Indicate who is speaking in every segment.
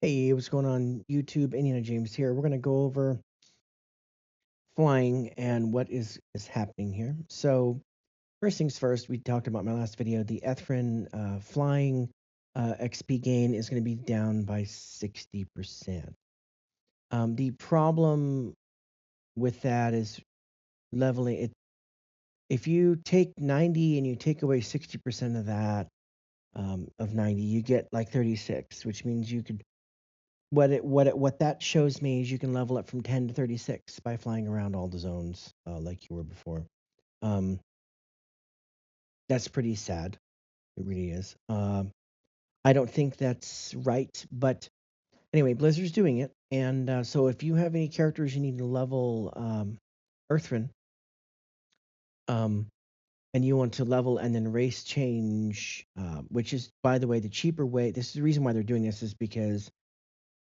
Speaker 1: Hey, what's going on YouTube? Indiana James here. We're going to go over flying and what is happening here. So, first things first, we talked about in my last video, the Ethrin flying XP gain is going to be down by 60%. The problem with that is leveling it. If you take 90 and you take away 60% of that, of 90, you get like 36, which means you could what that shows me is you can level up from 10 to 36 by flying around all the zones like you were before. Um, that's pretty sad. It really is. I don't think that's right, but anyway, Blizzard's doing it, and so if you have any characters you need to level Earthrin, um, and you want to level and then race change, which is by the way the cheaper way. This is the reason why they're doing this is because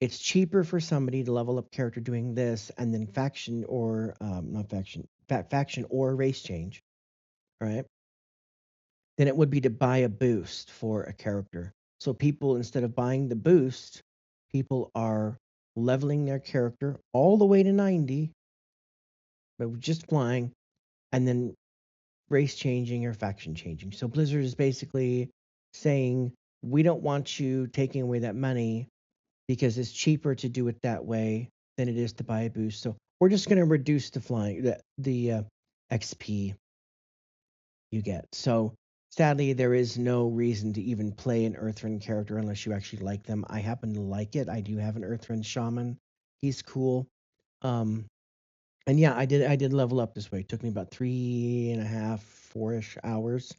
Speaker 1: it's cheaper for somebody to level up character doing this and then faction or not faction, faction or race change, right? Than it would be to buy a boost for a character. So people, instead of buying the boost, people are leveling their character all the way to 90, but just flying, and then race changing or faction changing. So Blizzard is basically saying, we don't want you taking away that money because it's cheaper to do it that way than it is to buy a boost. So we're just going to reduce the flying the XP you get. So sadly, there is no reason to even play an Earthrin character unless you actually like them. I happen to like it. I do have an Earthrin shaman. He's cool. Um, and yeah, I did level up this way. It took me about 3.5, 4-ish hours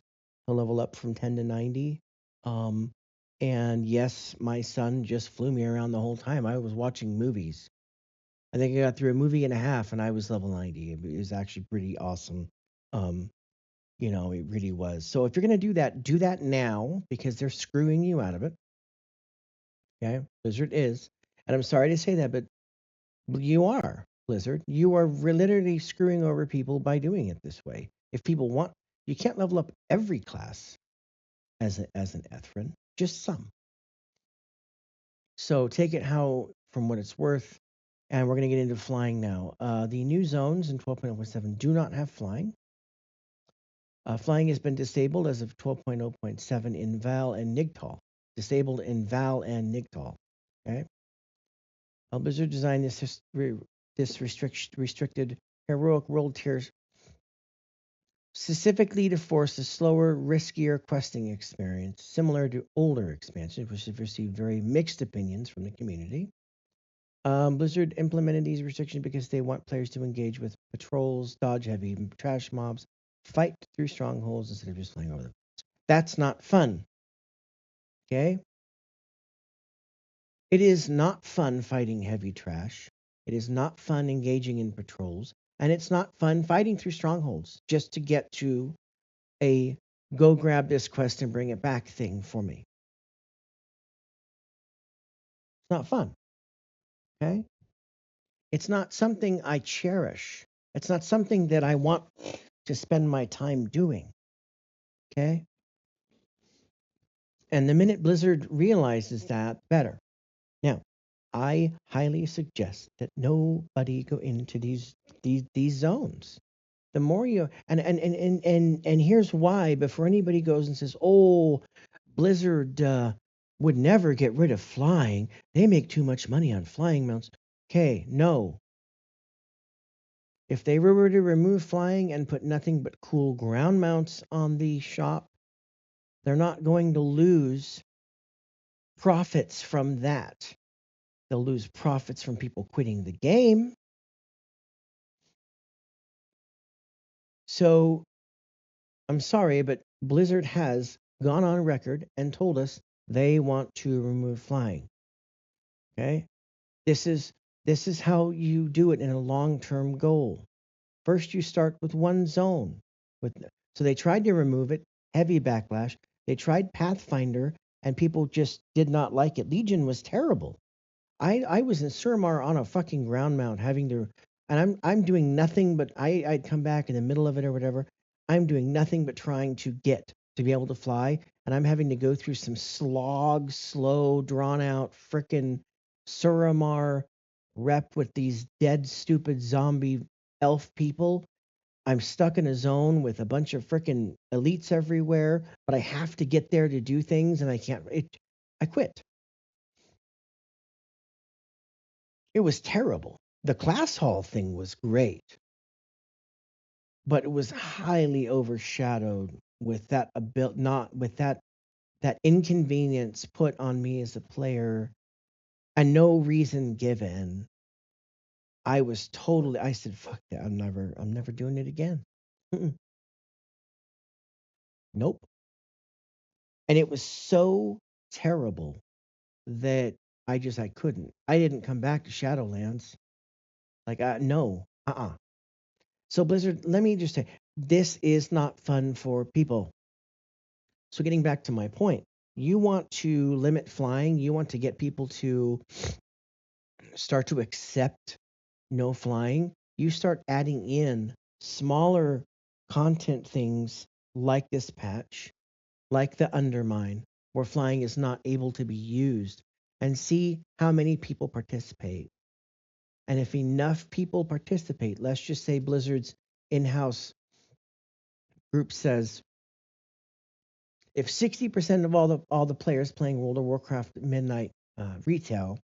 Speaker 1: to level up from 10 to 90. Um, and yes, my son just flew me around the whole time. I was watching movies. I think I got through a movie and a half and I was level 90. It was actually pretty awesome. Um, it really was. So if you're going to do that now because they're screwing you out of it. Okay. Blizzard is. And I'm sorry to say that, but you are, Blizzard. You are literally screwing over people by doing it this way. If people want, you can't level up every class as an Ethrin, just some. So take it how from what it's worth. And we're going to get into flying now. The new zones in 12.0.7 do not have flying. Flying has been disabled as of 12.0.7 in Val and Nigtal. Disabled in Val and Nigtal. Okay. Blizzard designed this restricted heroic world tiers specifically to force a slower, riskier questing experience, similar to older expansions, which have received very mixed opinions from the community. Blizzard implemented these restrictions because they want players to engage with patrols, dodge heavy trash mobs, fight through strongholds instead of just flying over them. That's not fun. Okay? It is not fun fighting heavy trash. It is not fun engaging in patrols. And it's not fun fighting through strongholds just to get to a go grab this quest and bring it back thing for me. It's not fun. Okay? It's not something I cherish. It's not something that I want to spend my time doing. Okay? And the minute Blizzard realizes that, better. Now, I highly suggest that nobody go into these zones. The more you and here's why. Before anybody goes and says, "Oh, Blizzard would never get rid of flying. They make too much money on flying mounts." Okay, no. If they were to remove flying and put nothing but cool ground mounts on the shop, they're not going to lose profits from that. They'll lose profits from people quitting the game. So I'm sorry, but Blizzard has gone on record and told us they want to remove flying. Okay? This is this is how you do it in a long-term goal. First you start with one zone. With so they tried to remove it, heavy backlash. They tried Pathfinder and people just did not like it. Legion was terrible. I was in Surmar on a fucking ground mount having to and I'm doing nothing but I'd come back in the middle of it or whatever. I'm doing nothing but trying to get to be able to fly and I'm having to go through some slog, slow, drawn out frickin' Suramar rep with these dead, stupid zombie elf people. I'm stuck in a zone with a bunch of freaking elites everywhere, but I have to get there to do things, and I can't. I quit. It was terrible. The class hall thing was great, but it was highly overshadowed with that not with that inconvenience put on me as a player and no reason given. I said, fuck that. I'm never doing it again. Mm-mm. Nope. And it was so terrible that I couldn't. I didn't come back to Shadowlands. Like, no. So Blizzard, let me just say, this is not fun for people. So getting back to my point, you want to limit flying, you want to get people to start to accept no flying, you start adding in smaller content things like this patch, like the undermine, where flying is not able to be used, and see how many people participate. And if enough people participate, let's just say Blizzard's in-house group says if 60% of all the players playing World of Warcraft Midnight retail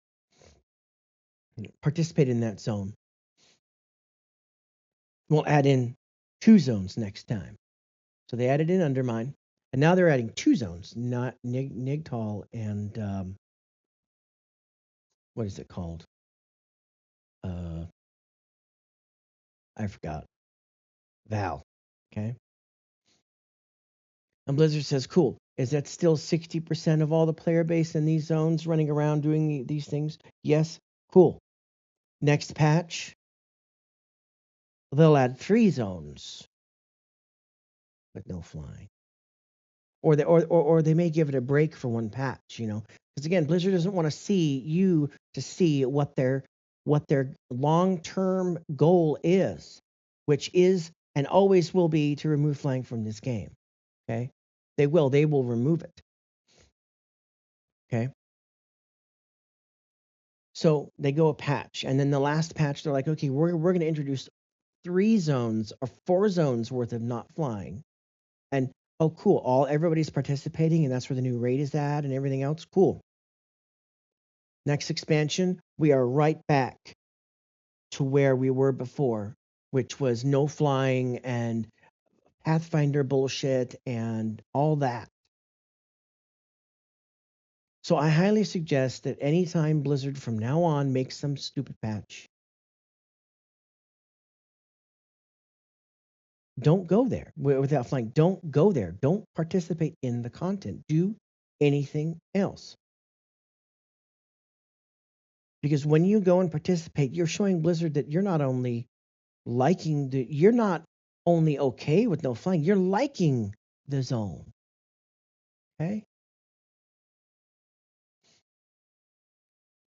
Speaker 1: participate in that zone, we'll add in 2 zones next time. So they added in Undermine, and now they're adding 2 zones, not Nigtal and what is it called? Uh, I forgot. Val. Okay. And Blizzard says, cool. Is that still 60% of all the player base in these zones running around doing these things? Yes. Cool. Next patch, they'll add 3 zones, but no flying. Or they may give it a break for one patch, because again, Blizzard doesn't want to see what their long-term goal is, which is and always will be to remove flying from this game. Okay, they will remove it. Okay, so they go a patch, and then the last patch they're like, okay, we're going to introduce 3 zones or 4 zones worth of not flying, and oh cool, everybody's participating, and that's where the new raid is at, and everything else. Cool. Next expansion, we are right back to where we were before, which was no flying and Pathfinder bullshit and all that. So I highly suggest that anytime Blizzard from now on makes some stupid patch, don't go there without flying. Don't go there. Don't participate in the content. Do anything else. Because when you go and participate, you're showing Blizzard that you're not only you're not only okay with no flying, you're liking the zone. Okay?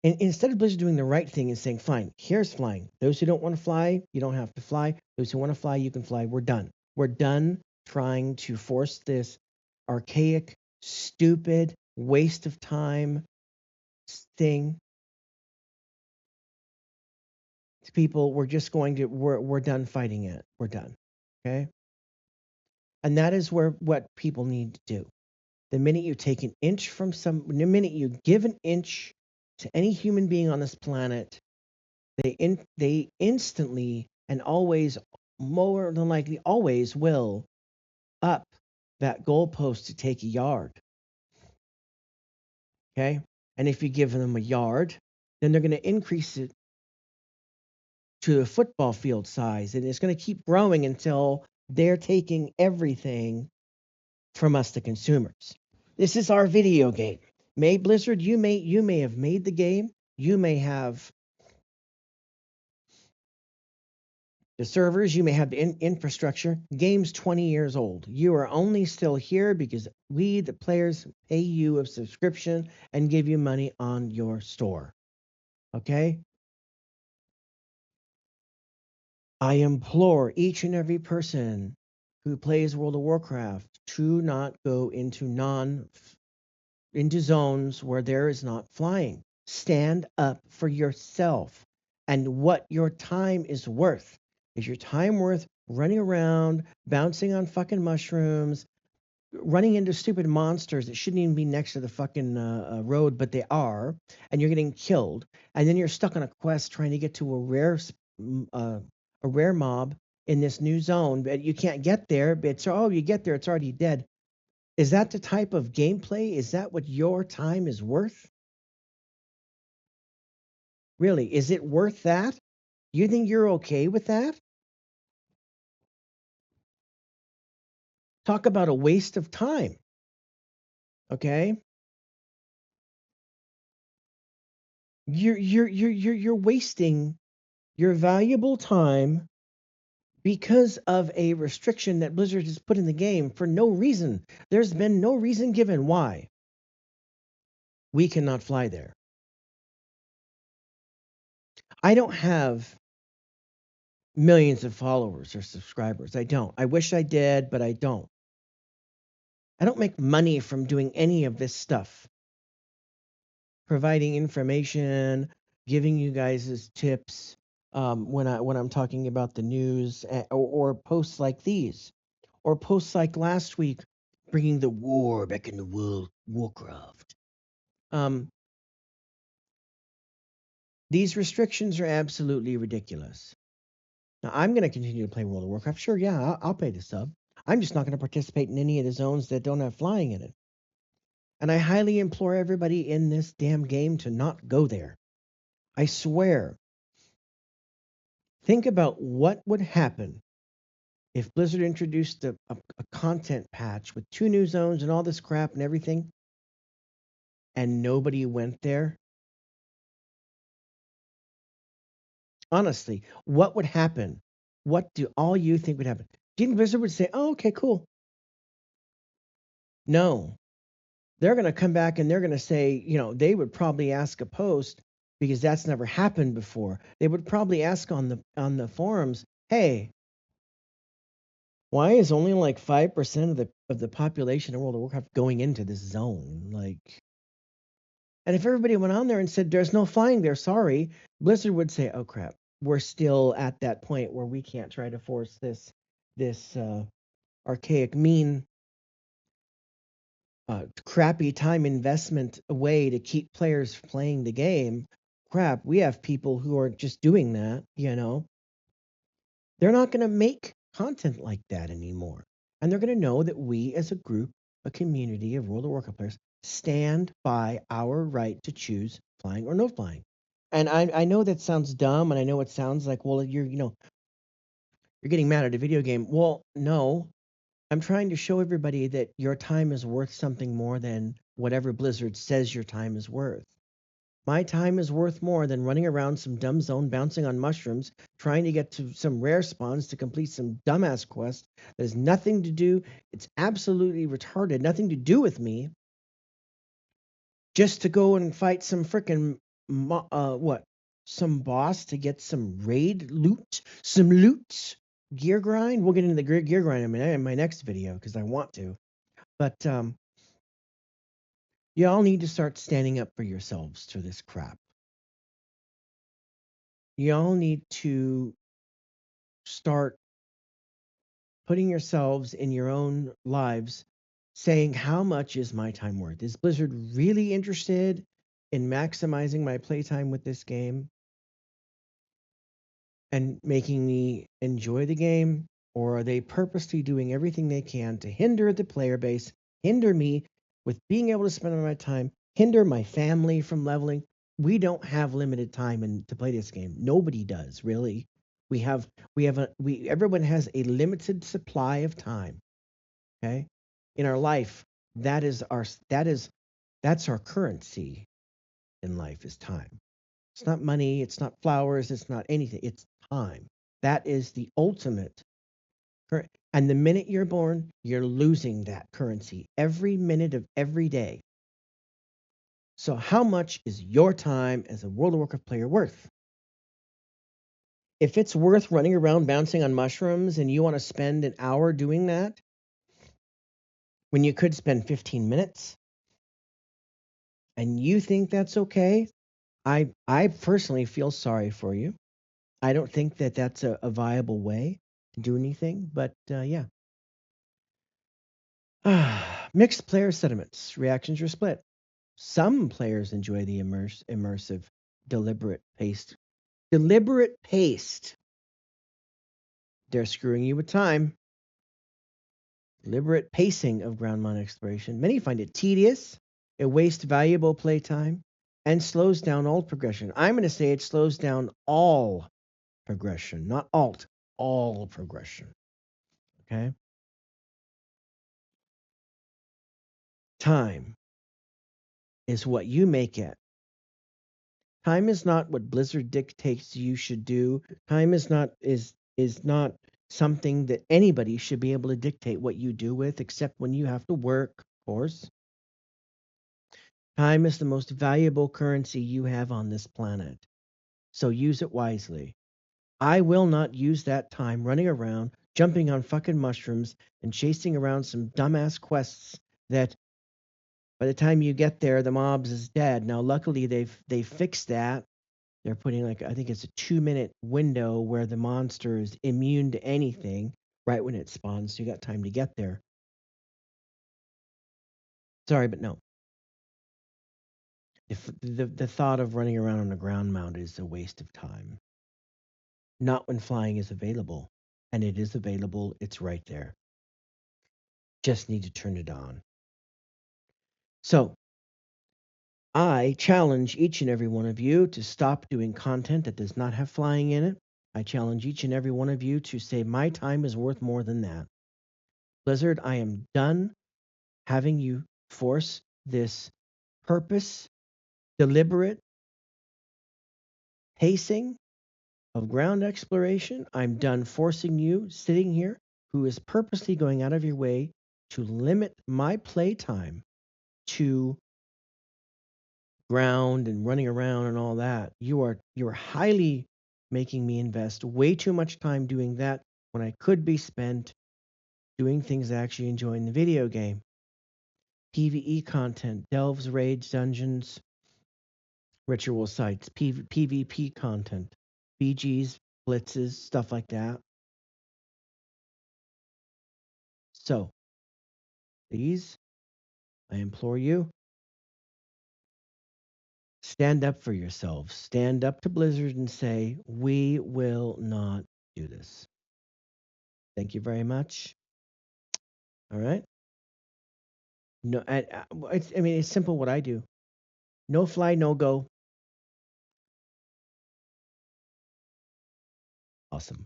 Speaker 1: And instead of Blizzard doing the right thing and saying, fine, here's flying. Those who don't want to fly, you don't have to fly. Those who want to fly, you can fly. We're done. We're done trying to force this archaic, stupid, waste of time thing to people. We're done fighting it. We're done. Okay? And that is what people need to do. The minute you take an inch from the minute you give an inch to any human being on this planet, they instantly and always, more than likely, always will up that goalpost to take a yard. Okay? And if you give them a yard, then they're going to increase it to a football field size. And it's going to keep growing until they're taking everything from us, the consumers. This is our video game. Blizzard, you may have made the game. You may have the servers, you may have the infrastructure. Game's 20 years old. You are only still here because we, the players, pay you a subscription and give you money on your store. Okay? I implore each and every person who plays World of Warcraft to not go into zones where there is not flying. Stand up for yourself and what your time is worth. Is your time worth running around, bouncing on fucking mushrooms, running into stupid monsters that shouldn't even be next to the fucking road, but they are, and you're getting killed, and then you're stuck on a quest trying to get to a rare mob in this new zone, but you can't get there. But you get there, it's already dead. Is that the type of gameplay? Is that what your time is worth? Really, is it worth that? You think you're okay with that? Talk about a waste of time. Okay, you're wasting your valuable time because of a restriction that Blizzard has put in the game for no reason. There's been no reason given why we cannot fly there. I don't have millions of followers or subscribers. I don't. I wish I did, but I don't. I don't make money from doing any of this stuff. Providing information, giving you guys tips when I'm talking about the news, or posts like these, or posts like last week, bringing the war back in the world, Warcraft. Um, these restrictions are absolutely ridiculous. Now, I'm going to continue to play World of Warcraft. Sure, yeah, I'll pay the sub. I'm just not going to participate in any of the zones that don't have flying in it. And I highly implore everybody in this damn game to not go there. I swear. Think about what would happen if Blizzard introduced a content patch with 2 new zones and all this crap and everything, and nobody went there. Honestly, what would happen? What do all you think would happen? Do you think Blizzard would say, "Oh, okay, cool"? No, they're going to come back and they're going to say, they would probably ask a post because that's never happened before. They would probably ask on the forums, "Hey, why is only like 5% of the population of World of Warcraft going into this zone?" Like, and if everybody went on there and said, "There's no flying there, sorry," Blizzard would say, "Oh crap, we're still at that point where we can't try to force this archaic, mean, crappy time investment way to keep players playing the game. Crap, we have people who are just doing that, They're not going to make content like that anymore. And they're going to know that we as a group, a community of World of Warcraft players, stand by our right to choose flying or no flying. And I know that sounds dumb, and I know it sounds like, well, you're getting mad at a video game. Well, no, I'm trying to show everybody that your time is worth something more than whatever Blizzard says your time is worth. My time is worth more than running around some dumb zone, bouncing on mushrooms, trying to get to some rare spawns to complete some dumbass quest that has nothing to do. It's absolutely retarded, nothing to do with me. Just to go and fight some freaking what? Some boss to get some raid loot, some loot, gear grind. We'll get into the gear grind in my next video because I want to. But y'all need to start standing up for yourselves to this crap. Y'all need to start putting yourselves in your own lives, saying, how much is my time worth? Is Blizzard really interested in maximizing my playtime with this game and making me enjoy the game? Or are they purposely doing everything they can to hinder the player base, hinder me with being able to spend my time, hinder my family from leveling? We don't have limited time to play this game. Nobody does, really. Everyone has a limited supply of time. Okay, in our life, that's our currency in life is time. It's not money, it's not flowers, it's not anything, it's time. That is the ultimate current. And the minute you're born, you're losing that currency every minute of every day. So how much is your time as a World of Warcraft player worth? If it's worth running around bouncing on mushrooms and you want to spend an hour doing that when you could spend 15 minutes and you think that's okay, I personally feel sorry for you. I don't think that that's a viable way to do anything, but yeah. Mixed player sentiments. Reactions are split. Some players enjoy the immersive, deliberate paced. Deliberate paced. They're screwing you with time. Deliberate pacing of ground mount exploration. Many find it tedious, it wastes valuable playtime, and slows down alt progression. I'm going to say it slows down all progression, not alt, all progression. Okay? Time is what you make it. Time is not what Blizzard dictates you should do. Time is not something that anybody should be able to dictate what you do with, except when you have to work, of course. Time is the most valuable currency you have on this planet. So use it wisely. I will not use that time running around, jumping on fucking mushrooms, and chasing around some dumbass quests that by the time you get there, the mobs is dead. Now, luckily, they fixed that. They're putting like I think it's a 2 minute window where the monster is immune to anything right when it spawns, so you got time to get there. Sorry, but no. If the thought of running around on a ground mount is a waste of time. Not when flying is available. And it is available, it's right there. Just need to turn it on. So, I challenge each and every one of you to stop doing content that does not have flying in it. I challenge each and every one of you to say, my time is worth more than that. Blizzard, I am done having you force this purpose, deliberate pacing of ground exploration. I'm done forcing you sitting here who is purposely going out of your way to limit my playtime to ground and running around and all that. You're highly making me invest way too much time doing that when I could be spent doing things I actually enjoy in the video game. PvE content, delves, raids, dungeons, ritual sites, PvP content, BGs, blitzes, stuff like that. So, please, I implore you, stand up for yourselves. Stand up to Blizzard and say, we will not do this. Thank you very much. All right. No, I mean, it's simple what I do. No fly, no go. Awesome.